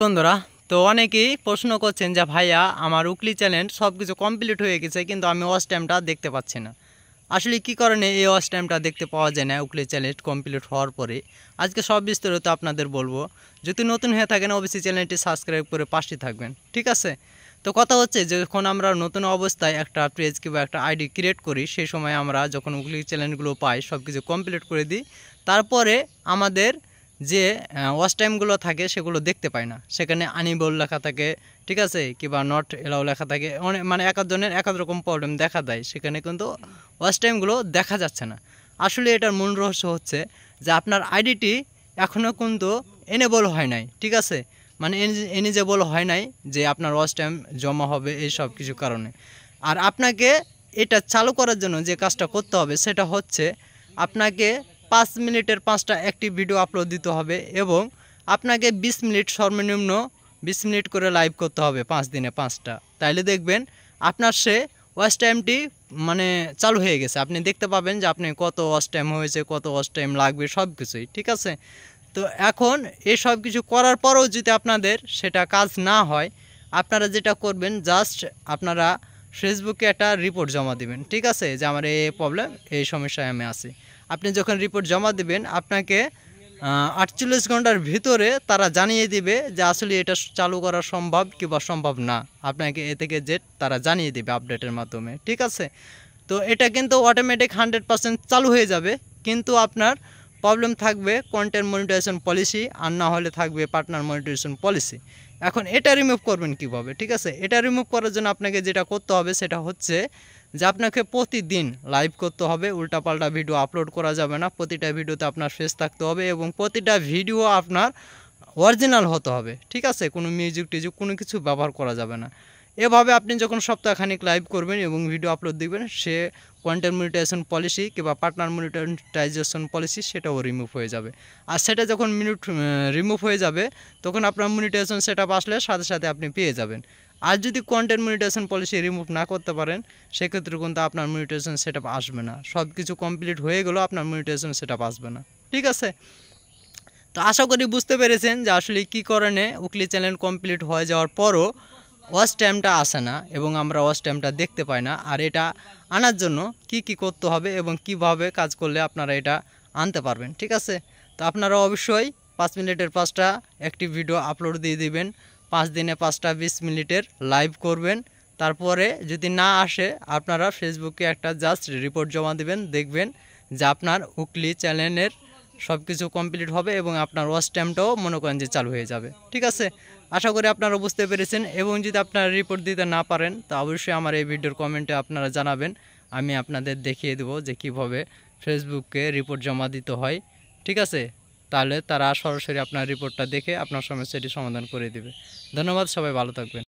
বন্ধুরা, তো অনেকেই প্রশ্ন করছেন যে ভাইয়া আমার উকলি চ্যানেল সব কিছু কমপ্লিট হয়ে গেছে, কিন্তু আমি ওয়াচ টাইমটা দেখতে পাচ্ছি না। আসলে কী কারণে এই ওয়াচ টাইমটা দেখতে পাওয়া যায় না উকলি চ্যানেল কমপ্লিট হওয়ার পরে, আজকে সব বিস্তারিত আপনাদের বলবো। যদি নতুন হয়ে থাকেন অবশ্যই চ্যানেলটি সাবস্ক্রাইব করে পাশে থাকবেন, ঠিক আছে? তো কথা হচ্ছে যখন আমরা নতুন অবস্থায় একটা পেজ কিংবা একটা আইডি ক্রিয়েট করি, সেই সময় আমরা যখন উকলি চ্যানেলগুলো পাই সব কিছু কমপ্লিট করে দিই, তারপরে আমাদের যে ওয়াচ টাইমগুলো থাকে সেগুলো দেখতে পাই না। সেখানে আনএবল লেখা থাকে, ঠিক আছে, কিংবা নট এলাও লেখা থাকে। অনেক এক একজনের এক এক রকম প্রবলেম দেখা দেয়, সেখানে কিন্তু ওয়াচ টাইমগুলো দেখা যাচ্ছে না। আসলে এটার মূল রহস্য হচ্ছে যে আপনার আইডিটি এখনও কিন্তু এনেবল হয় নাই, ঠিক আছে, মানে এনিজেবল হয় নাই যে আপনার ওয়াচ টাইম জমা হবে এই সব কিছু কারণে। আর আপনাকে এটা চালু করার জন্য যে কাজটা করতে হবে সেটা হচ্ছে আপনাকে 5 মিনিটের 5টা অ্যাক্টিভ ভিডিও আপলোড দিতে হবে এবং আপনাকে 20 মিনিট সর্বনিম্ন 20 মিনিট করে লাইভ করতে হবে 5 দিনে 5টা। তাইলে দেখবেন আপনার সে ওয়াচ টাইমটি মানে চালু হয়ে গেছে। আপনি দেখতে পাবেন যে আপনি কত ওয়াচ টাইম হয়েছে, কত ওয়াচ টাইম লাগবে, সব কিছুই, ঠিক আছে? তো এখন এই সব কিছু করার পরেও যদি আপনাদের সেটা কাজ না হয়, আপনারা যেটা করবেন জাস্ট আপনারা ফেসবুকে একটা রিপোর্ট জমা দেবেন, ঠিক আছে, যে আমার এই প্রবলেম, এই সমস্যায় আমি আছি। আপনি যখন রিপোর্ট জমা দেবেন আপনাকে 48 ঘন্টার ভিতরে তারা জানিয়ে দিবে যে আসলে এটা চালু করা সম্ভব কিংবা সম্ভব না। আপনাকে এ থেকে জেড তারা জানিয়ে দিবে আপডেটের মাধ্যমে, ঠিক আছে? তো এটা কিন্তু অটোমেটিক 100% চালু হয়ে যাবে, কিন্তু আপনার প্রবলেম থাকবে কন্টেন্ট মনিটাইজেশন পলিসি, আর না হলে থাকবে পার্টনার মনিটাইজেশন পলিসি। এখন এটা রিমুভ করবেন কিভাবে, ঠিক আছে? এটা রিমুভ করার জন্য আপনাকে যেটা করতে হবে সেটা হচ্ছে যে আপনাকে প্রতিদিন লাইভ করতে হবে, উল্টাপাল্টা ভিডিও আপলোড করা যাবে না। প্রতিটা ভিডিওতে আপনার ফেস থাকতে হবে এবং প্রতিটা ভিডিও আপনার অরিজিনাল হতে হবে, ঠিক আছে? কোনো মিউজিক টিউজিক কোনো কিছু ব্যবহার করা যাবে না। এভাবে আপনি যখন সপ্তাহখানিক লাইভ করবেন এবং ভিডিও আপলোড দিবেন, সে কন্টেন্ট মনিটাইজেশন পলিসি কিংবা পার্টনার মনিটাইজেশন পলিসি সেটাও রিমুভ হয়ে যাবে। আর সেটা যখন রিমুভ হয়ে যাবে তখন আপনার মনিটাইজেশন সেটআপ আসলে সাথে সাথে আপনি পেয়ে যাবেন। আর যদি কন্টেন্ট মনিটাইজেশন পলিসি রিমুভ না করতে পারেন, সেক্ষেত্রে কিন্তু আপনার মনিটাইজেশন সেটআপ আসবে না। সব কিছু কমপ্লিট হয়ে গেলেও আপনার মনিটাইজেশন সেটআপ আসবে না, ঠিক আছে? তো আশা করি বুঝতে পেরেছেন যে আসলে কী কারণে উকলি চ্যানেল কমপ্লিট হয়ে যাওয়ার পরও ওয়াচ টাইমটা আসে না এবং আমরা ওয়াচ টাইমটা দেখতে পাই না। আর এটা আনার জন্য কি কি করতে হবে এবং কিভাবে কাজ করলে আপনারা এটা আনতে পারবেন, ঠিক আছে? তো আপনারা অবশ্যই 5 মিনিটের 5টা অ্যাক্টিভ ভিডিও আপলোড দিয়ে দিবেন, 5 দিনে 5টা 20 মিনিটের লাইভ করবেন। তারপরে যদি না আসে আপনারা ফেসবুকে একটা জাস্ট রিপোর্ট জমা দিবেন, দেখবেন যে আপনার উকলি চ্যানেলের সব কিছু কমপ্লিট হবে এবং আপনার ওয়াচ টাইমটাও মনে করেন যে চালু হয়ে যাবে, ঠিক আছে? আশা করি আপনারা বুঝতে পেরেছেন। এবং যদি আপনারা রিপোর্ট দিতে না পারেন তো অবশ্যই আমার এই ভিডিওর কমেন্টে আপনারা জানাবেন, আমি আপনাদের দেখিয়ে দেবো যে কীভাবে ফেসবুকে রিপোর্ট জমা দিতে হয়, ঠিক আছে? তাহলে তারা সরাসরি আপনার রিপোর্টটা দেখে আপনার সমস্যাটি সমাধান করে দেবে। ধন্যবাদ, সবাই ভালো থাকবেন।